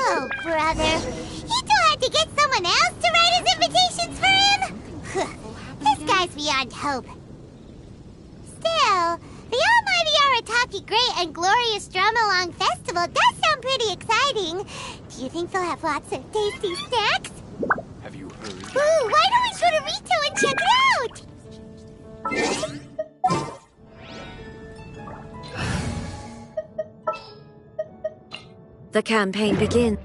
Oh, brother. He still had to get someone else to write his invitations for him? This guy's beyond hope. Still, the almighty Arataki Great and Glorious Drumalong Festival does sound pretty exciting. Do you think they'll have lots of tasty snacks? Have you heard? Ooh, why don't we go to Rito and check it out? The campaign begins.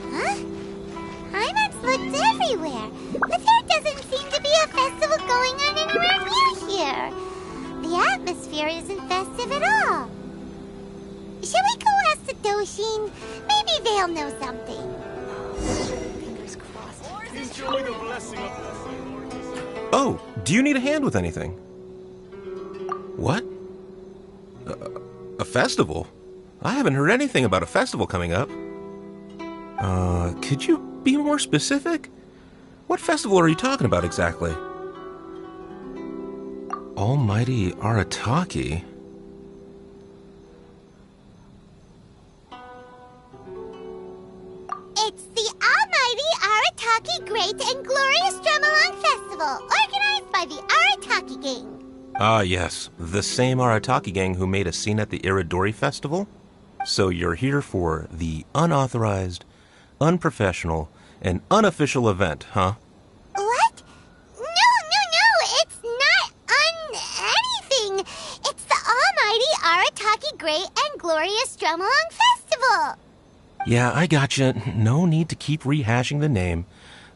Huh? Paimons looked everywhere, but there doesn't seem to be a festival going on anywhere near here. The atmosphere isn't festive at all. Shall we go ask the Doshin? Maybe they'll know something. Fingers crossed. Enjoy the blessing of Oh, do you need a hand with anything? What? A festival? I haven't heard anything about a festival coming up. Could you be more specific? What festival are you talking about exactly? Almighty Arataki? It's the almighty Arataki Great and Glorious Drumalong Festival, organized by the Arataki Gang. Ah, yes. The same Arataki gang who made a scene at the Iridori Festival? So you're here for the unauthorized, unprofessional, and unofficial event, huh? What? No, it's not anything. It's the almighty Arataki Great and Glorious Drumalong Festival. Yeah, I gotcha. No need to keep rehashing the name.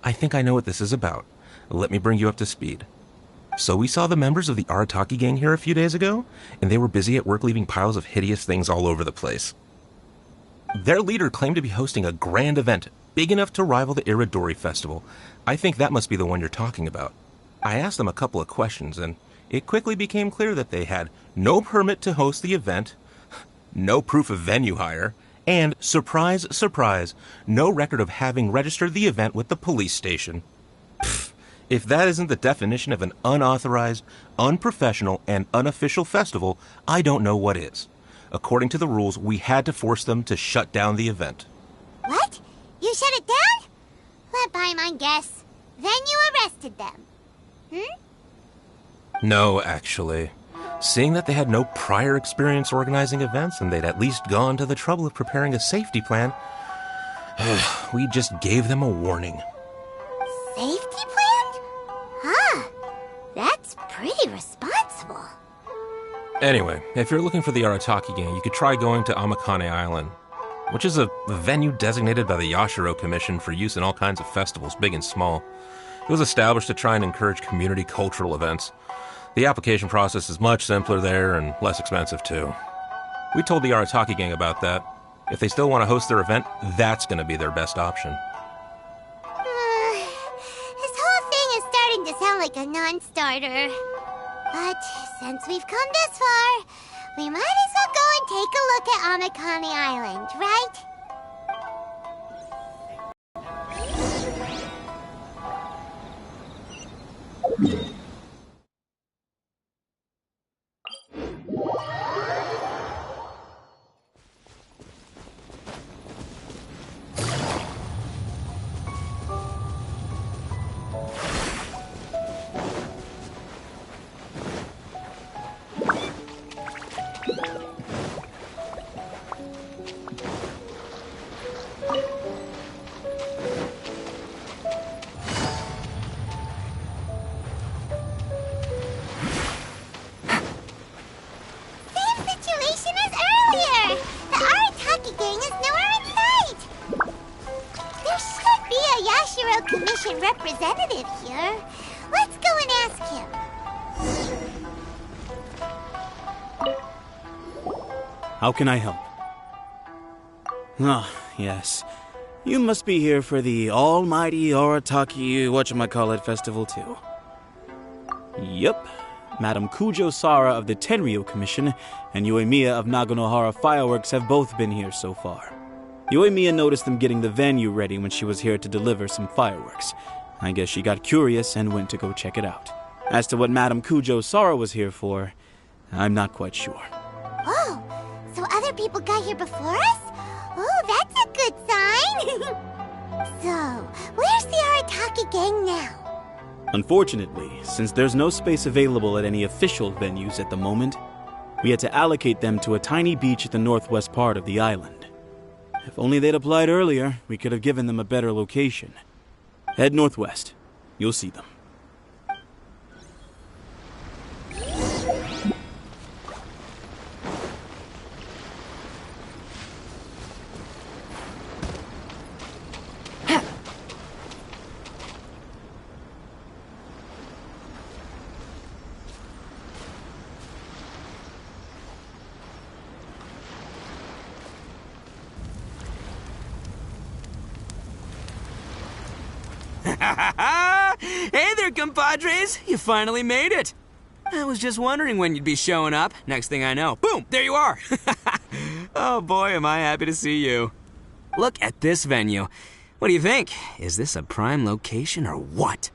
I think I know what this is about. Let me bring you up to speed. So we saw the members of the Arataki gang here a few days ago, and they were busy at work leaving piles of hideous things all over the place. Their leader claimed to be hosting a grand event, big enough to rival the Iridori Festival. I think that must be the one you're talking about. I asked them a couple of questions, and it quickly became clear that they had no permit to host the event, no proof of venue hire, and, surprise, surprise, no record of having registered the event with the police station. Pfft, if that isn't the definition of an unauthorized, unprofessional, and unofficial festival, I don't know what is. According to the rules, we had to force them to shut down the event. What? You shut it down? Let Paimon guess. Then you arrested them. No, actually. Seeing that they had no prior experience organizing events and they'd at least gone to the trouble of preparing a safety plan, we just gave them a warning. Safety plan? Huh. That's pretty responsible. Anyway, if you're looking for the Arataki gang, you could try going to Amakane Island, which is a venue designated by the Yashiro Commission for use in all kinds of festivals, big and small. It was established to try and encourage community cultural events. The application process is much simpler there and less expensive, too. We told the Arataki gang about that. If they still want to host their event, that's going to be their best option. This whole thing is starting to sound like a non-starter. But since we've come this far, we might as well go and take a look at Amakane Island, right? Commission representative here. Let's go and ask him. How can I help? Ah, yes. You must be here for the almighty Arataki whatchamacallit festival too. Yup. Madam Kujo Sara of the Tenryo Commission and Yoimiya of Naganohara Fireworks have both been here so far. Yoimiya noticed them getting the venue ready when she was here to deliver some fireworks. I guess she got curious and went to go check it out. As to what Madam Kujo Sara was here for, I'm not quite sure. Oh, so other people got here before us? Oh, that's a good sign. So, where's the Arataki gang now? Unfortunately, since there's no space available at any official venues at the moment, we had to allocate them to a tiny beach at the northwest part of the island. If only they'd applied earlier, we could have given them a better location. Head northwest. You'll see them. Hey there, compadres! You finally made it! I was just wondering when you'd be showing up. Next thing I know, boom, there you are! Oh boy, am I happy to see you. Look at this venue. What do you think? Is this a prime location or what?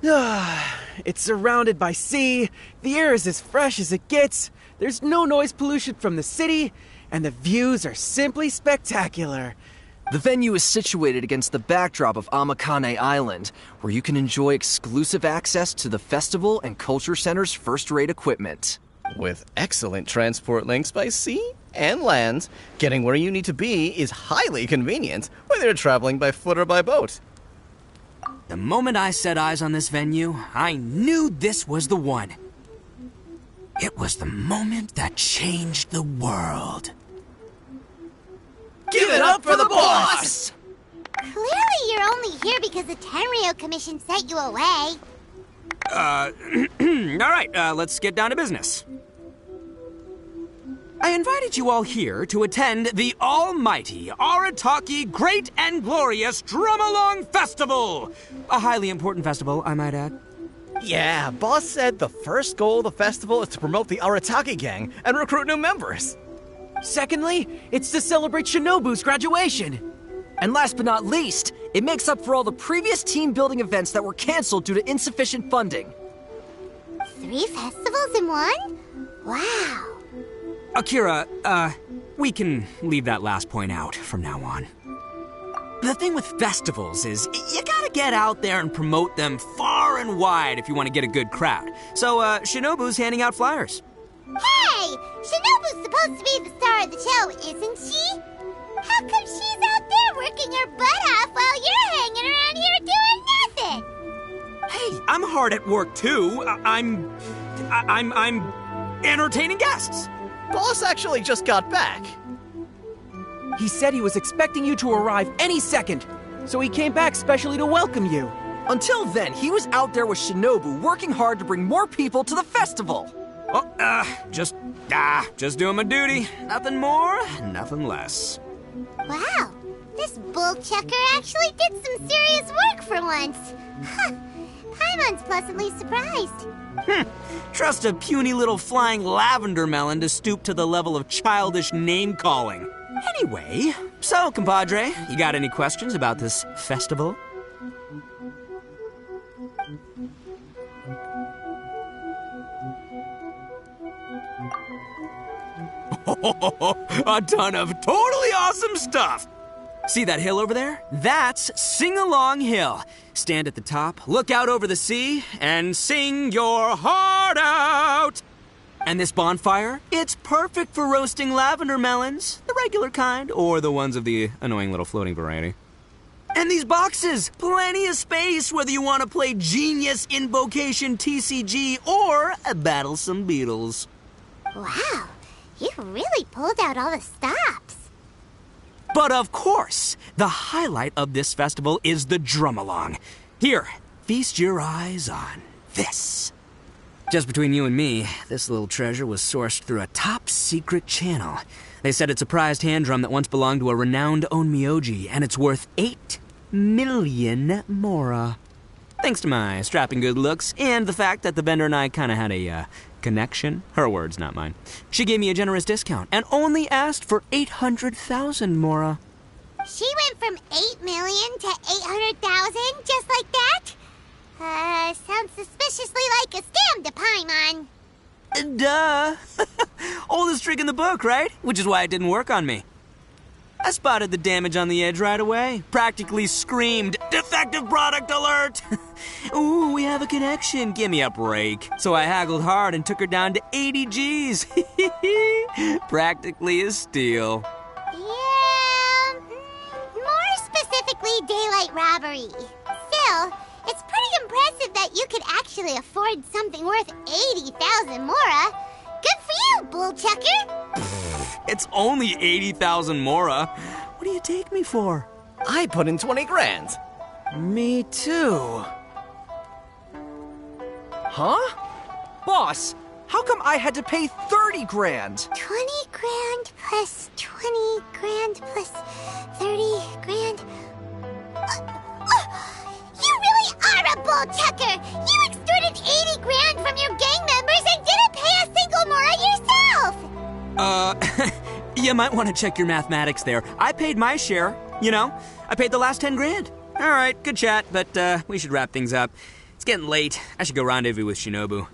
It's surrounded by sea, the air is as fresh as it gets, there's no noise pollution from the city, and the views are simply spectacular. The venue is situated against the backdrop of Amakane Island, where you can enjoy exclusive access to the festival and culture center's first-rate equipment. With excellent transport links by sea and land, getting where you need to be is highly convenient, whether you're traveling by foot or by boat. The moment I set eyes on this venue, I knew this was the one. It was the moment that changed the world. Give it up for the boss! Clearly you're only here because the Tenryo Commission sent you away. Alright, let's get down to business. I invited you all here to attend the almighty Arataki Great and Glorious Drumalong Festival! A highly important festival, I might add. Yeah, boss said the first goal of the festival is to promote the Arataki gang and recruit new members. Secondly, it's to celebrate Shinobu's graduation. And last but not least, it makes up for all the previous team-building events that were canceled due to insufficient funding. 3 festivals in one? Wow. Akira, we can leave that last point out from now on. The thing with festivals is, you gotta get out there and promote them far and wide if you want to get a good crowd. So, Shinobu's handing out flyers. Hey! Shinobu's supposed to be the star of the show, isn't she? How come she's out there working her butt off while you're hanging around here doing nothing? Hey, I'm hard at work too. I'm entertaining guests. Boss actually just got back. He said he was expecting you to arrive any second, so he came back specially to welcome you. Until then, he was out there with Shinobu working hard to bring more people to the festival. Well, just doing my duty. Nothing more, nothing less. Wow, this bull chucker actually did some serious work for once. Huh, Paimon's pleasantly surprised. Trust a puny little flying lavender melon to stoop to the level of childish name-calling. Anyway, so, compadre, you got any questions about this festival? A ton of totally awesome stuff! See that hill over there? That's Sing-Along Hill. Stand at the top, look out over the sea, and sing your heart out! And this bonfire? It's perfect for roasting lavender melons, the regular kind, or the ones of the annoying little floating variety. And these boxes! Plenty of space whether you want to play Genius Invocation TCG or battle some beetles. Wow, you really pulled out all the stops. But of course, the highlight of this festival is the Drumalong. Here, feast your eyes on this. Just between you and me, this little treasure was sourced through a top-secret channel. They said it's a prized hand drum that once belonged to a renowned onmyoji, and it's worth 8 million mora. Thanks to my strapping good looks and the fact that the vendor and I kind of had a connection. Her words, not mine. She gave me a generous discount and only asked for 800,000 mora. She went from 8 million to 800,000 just like that? Sounds suspiciously like a scam to Paimon. Duh. Oldest trick in the book, right? Which is why it didn't work on me. I spotted the damage on the edge right away. Practically screamed, "Defective product alert!" Ooh, we have a connection. Give me a break. So I haggled hard and took her down to 80 G's. Practically a steal. Yeah, more specifically daylight robbery. Still, it's pretty impressive that you could actually afford something worth 80,000 mora. Good for you, bullchucker. It's only 80,000 mora. What do you take me for? I put in 20 grand. Me too. Huh? Boss, how come I had to pay 30 grand? 20 grand plus 20 grand plus 30 grand. You really are a bullchucker! You extorted 80 grand from your gang members and didn't pay a single mora yourself! You might want to check your mathematics there. I paid my share, you know? I paid the last 10 grand. All right, good chat, but we should wrap things up. It's getting late. I should go rendezvous with Shinobu.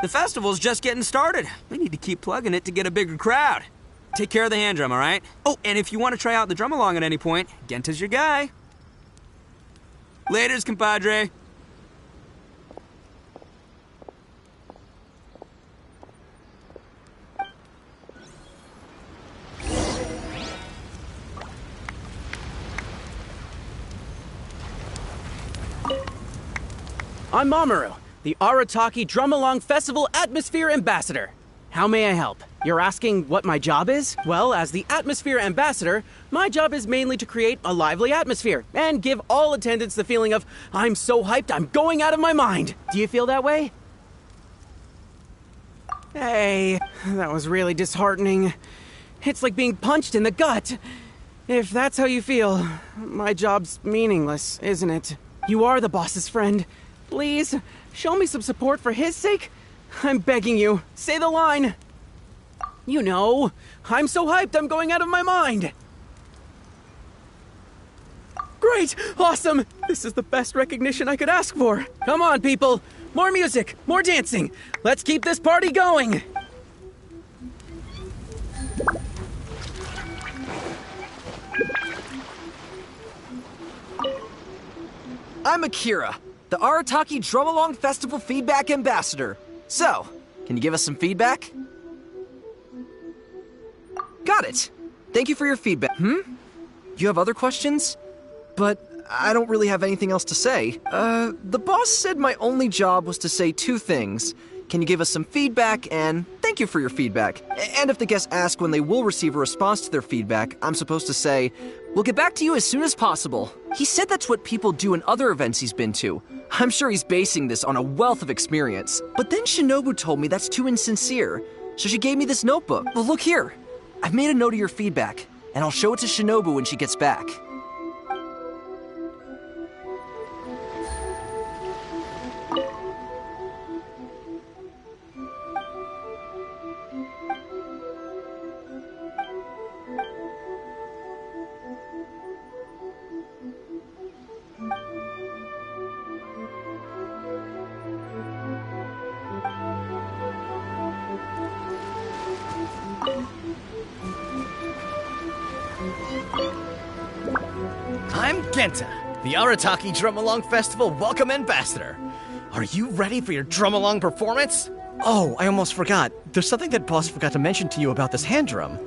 The festival's just getting started. We need to keep plugging it to get a bigger crowd. Take care of the hand drum, all right? Oh, and if you want to try out the Drumalong at any point, Genta's your guy. Laters, compadre. I'm Mamoru, the Arataki Drumalong Festival Atmosphere Ambassador. How may I help? You're asking what my job is? Well, as the Atmosphere Ambassador, my job is mainly to create a lively atmosphere and give all attendants the feeling of, I'm so hyped, I'm going out of my mind. Do you feel that way? Hey, that was really disheartening. It's like being punched in the gut. If that's how you feel, my job's meaningless, isn't it? You are the boss's friend. Please, show me some support for his sake. I'm begging you, say the line. You know, I'm so hyped I'm going out of my mind. Great, awesome. This is the best recognition I could ask for. Come on, people. More music, more dancing. Let's keep this party going. I'm Akira, the Arataki Drumalong Festival Feedback Ambassador. So, can you give us some feedback? Got it. Thank you for your feedback. You have other questions? But I don't really have anything else to say. The boss said my only job was to say two things. Can you give us some feedback, and thank you for your feedback. And if the guests ask when they will receive a response to their feedback, I'm supposed to say, we'll get back to you as soon as possible. He said that's what people do in other events he's been to. I'm sure he's basing this on a wealth of experience. But then Shinobu told me that's too insincere, so she gave me this notebook. Well, look here. I've made a note of your feedback, and I'll show it to Shinobu when she gets back. I'm Genta, the Arataki Drumalong Festival Welcome Ambassador. Are you ready for your Drumalong performance? Oh, I almost forgot. There's something that Boss forgot to mention to you about this hand drum.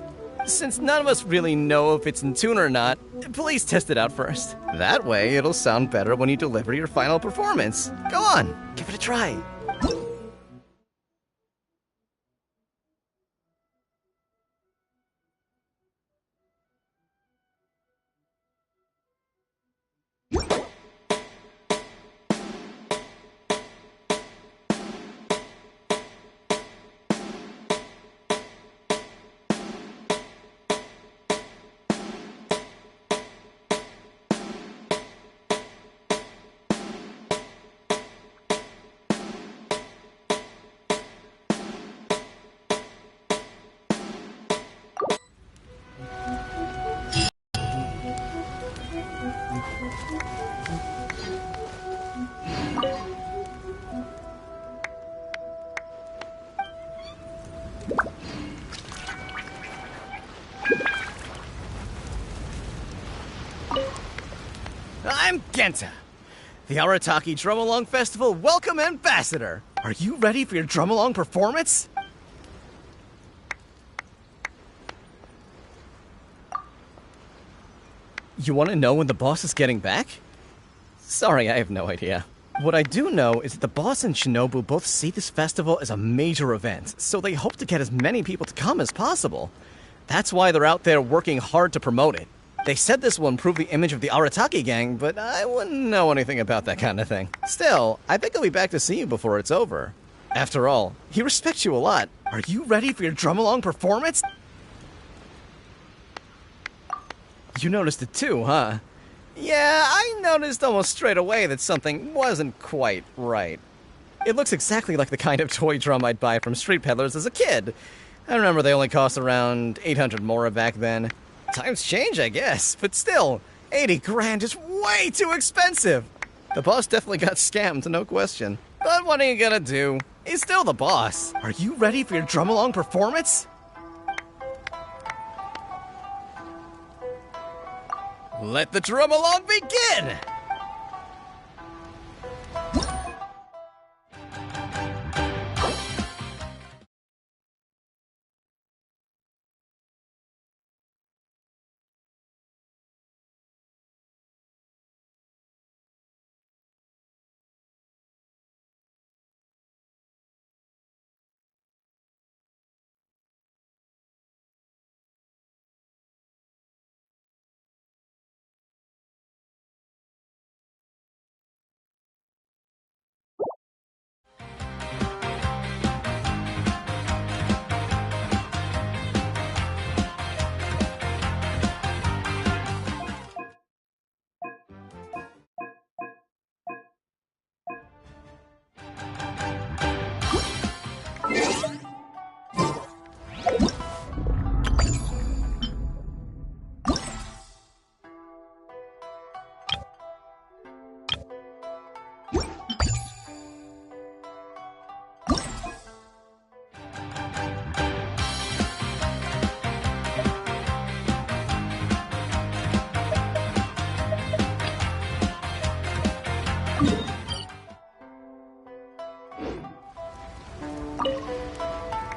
Since none of us really know if it's in tune or not, please test it out first. That way, it'll sound better when you deliver your final performance. Go on, give it a try. I'm Genta, the Arataki Drumalong Festival Welcome Ambassador. Are you ready for your Drumalong performance? You want to know when the boss is getting back? Sorry, I have no idea. What I do know is that the boss and Shinobu both see this festival as a major event, so they hope to get as many people to come as possible. That's why they're out there working hard to promote it. They said this will improve the image of the Arataki gang, but I wouldn't know anything about that kind of thing. Still, I think I'll be back to see you before it's over. After all, he respects you a lot. Are you ready for your Drumalong performance? You noticed it too, huh? Yeah, I noticed almost straight away that something wasn't quite right. It looks exactly like the kind of toy drum I'd buy from street peddlers as a kid. I remember they only cost around 800 mora back then. Times change, I guess, but still, 80 grand is way too expensive. The boss definitely got scammed, no question. But what are you gonna do? He's still the boss. Are you ready for your Drumalong performance? Let the Drumalong begin!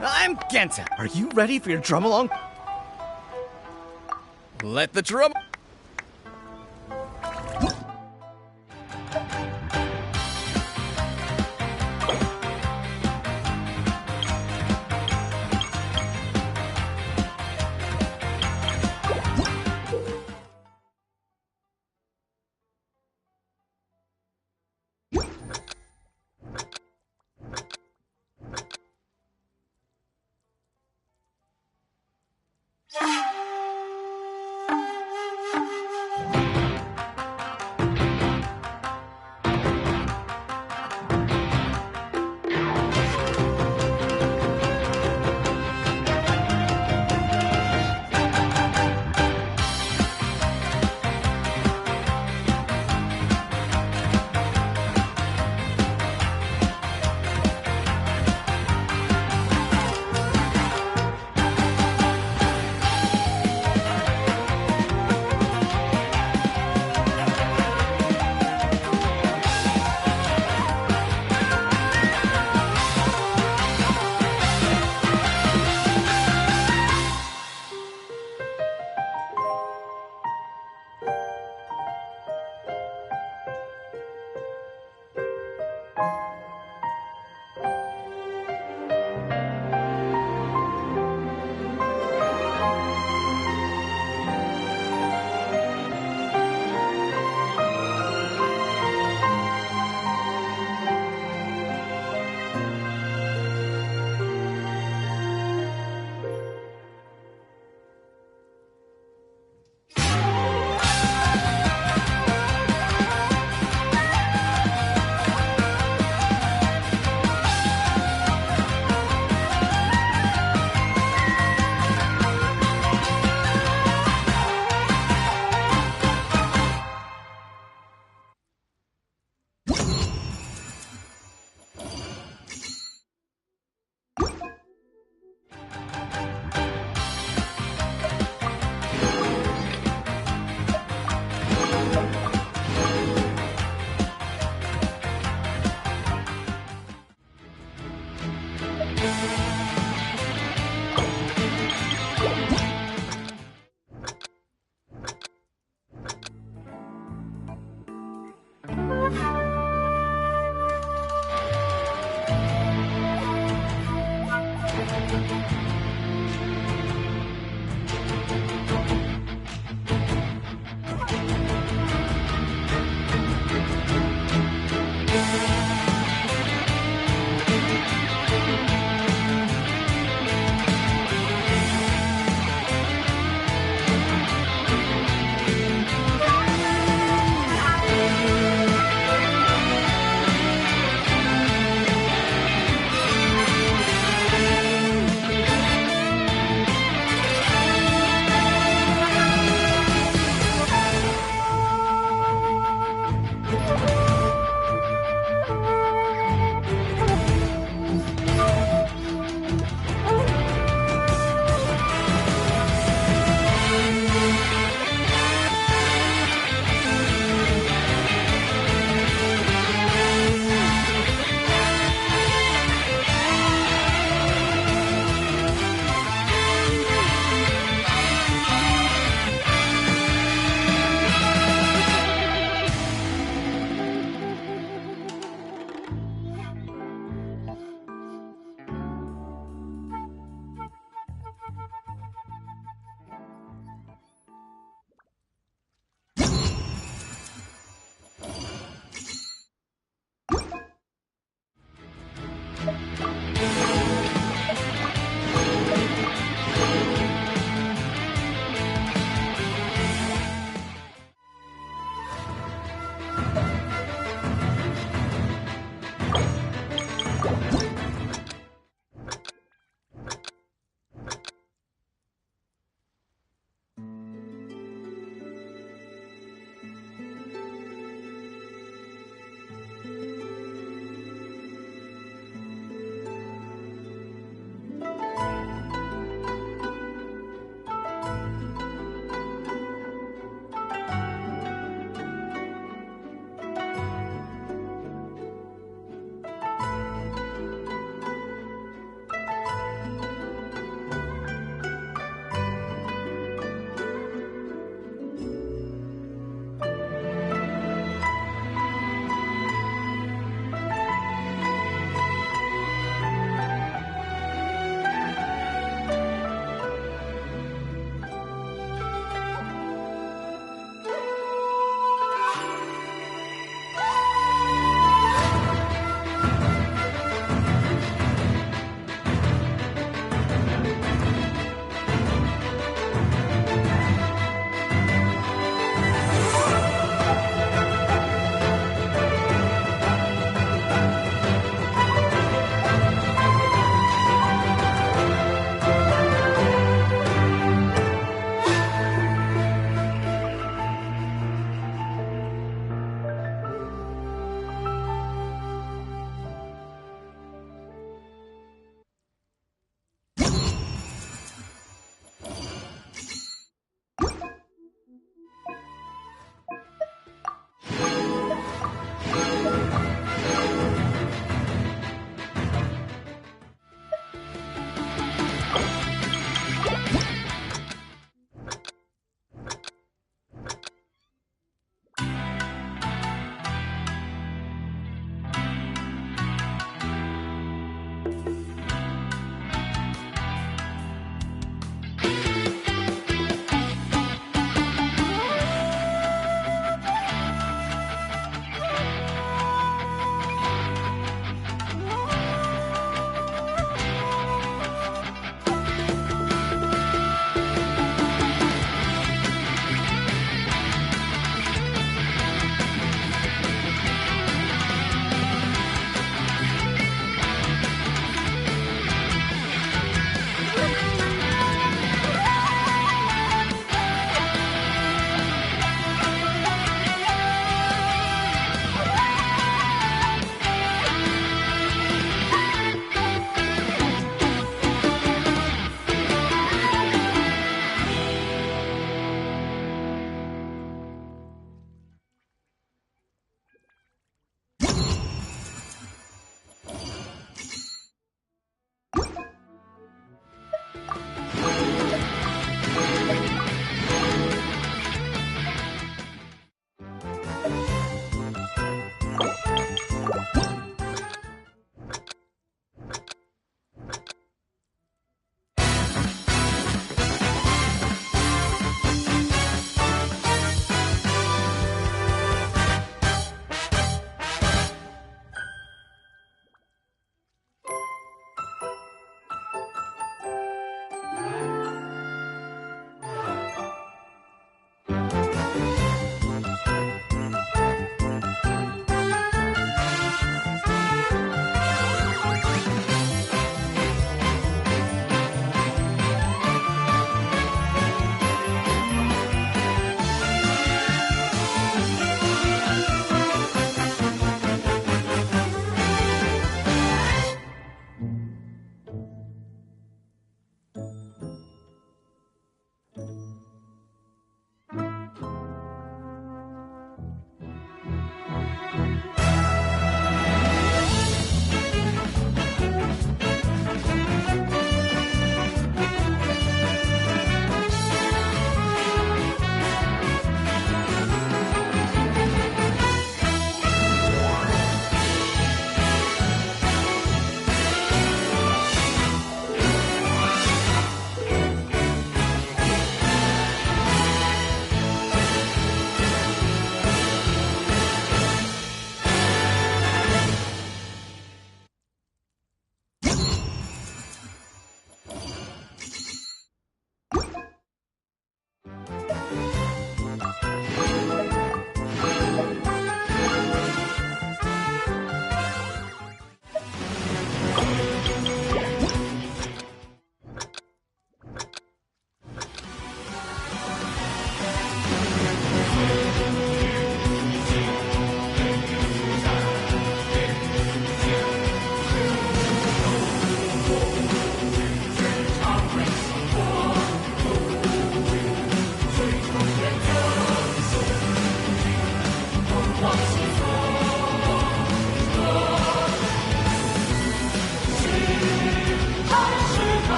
I'm Genta. Are you ready for your Drumalong? Let the drum...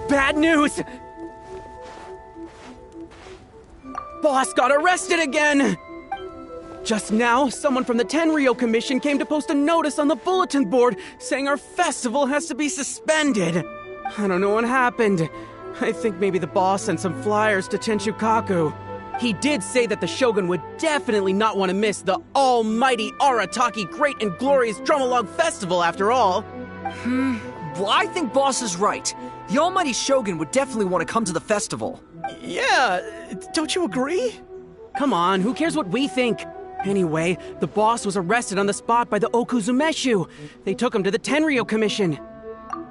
bad news! Boss got arrested again! Just now, someone from the Tenryou Commission came to post a notice on the bulletin board saying our festival has to be suspended. I don't know what happened. I think maybe the boss sent some flyers to Tenshukaku. He did say that the Shogun would definitely not want to miss the almighty Arataki Great and Glorious Drumalong Festival after all. Well, I think Boss is right. The almighty Shogun would definitely want to come to the festival. Yeah, don't you agree? Come on, who cares what we think? Anyway, the boss was arrested on the spot by the Okuzumeshu. They took him to the Tenryou Commission.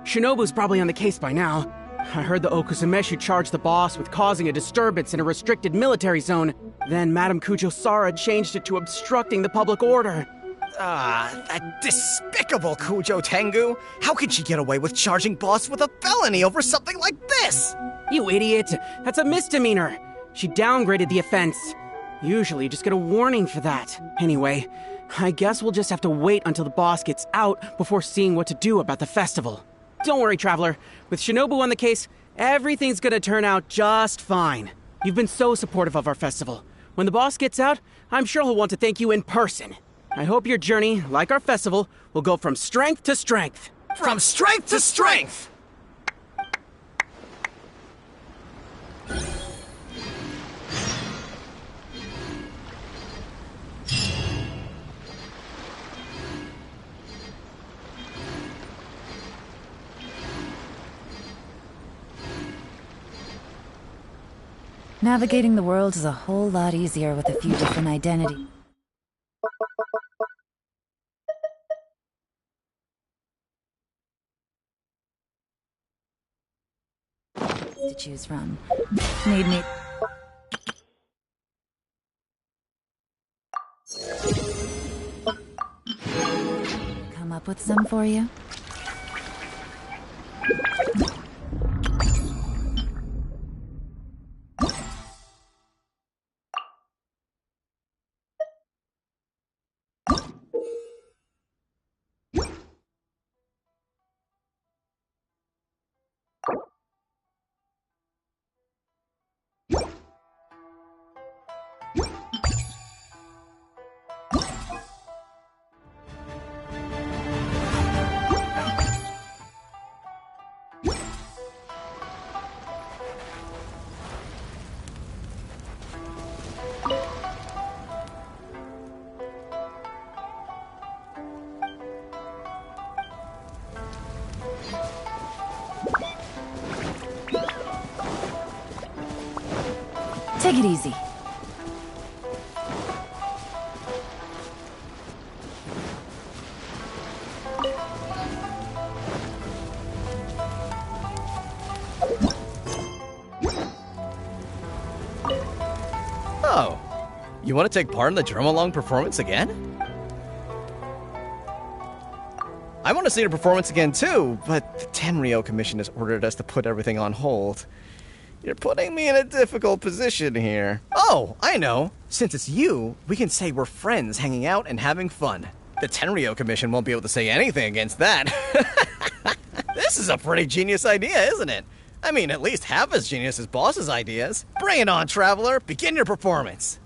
Shinobu's probably on the case by now. I heard the Okuzumeshu charged the boss with causing a disturbance in a restricted military zone. Then Madame Kujo-Sara changed it to obstructing the public order. That despicable Kujo Tengu! How could she get away with charging Boss with a felony over something like this? You idiot! That's a misdemeanor! She downgraded the offense. Usually you just get a warning for that. Anyway, I guess we'll just have to wait until the boss gets out before seeing what to do about the festival. Don't worry, Traveler. With Shinobu on the case, everything's gonna turn out just fine. You've been so supportive of our festival. When the boss gets out, I'm sure he'll want to thank you in person. I hope your journey, like our festival, will go from strength to strength. From strength to strength! Navigating the world is a whole lot easier with a few different identities to choose from. Need me. Come up with some for you? Take it easy. Oh, you want to take part in the Drumalong performance again? I want to see your performance again too, but the Tenryou Commission has ordered us to put everything on hold. You're putting me in a difficult position here. Oh, I know. Since it's you, we can say we're friends hanging out and having fun. The Tenryou Commission won't be able to say anything against that. This is a pretty genius idea, isn't it? I mean, at least half as genius as Boss's ideas. Bring it on, Traveler. Begin your performance.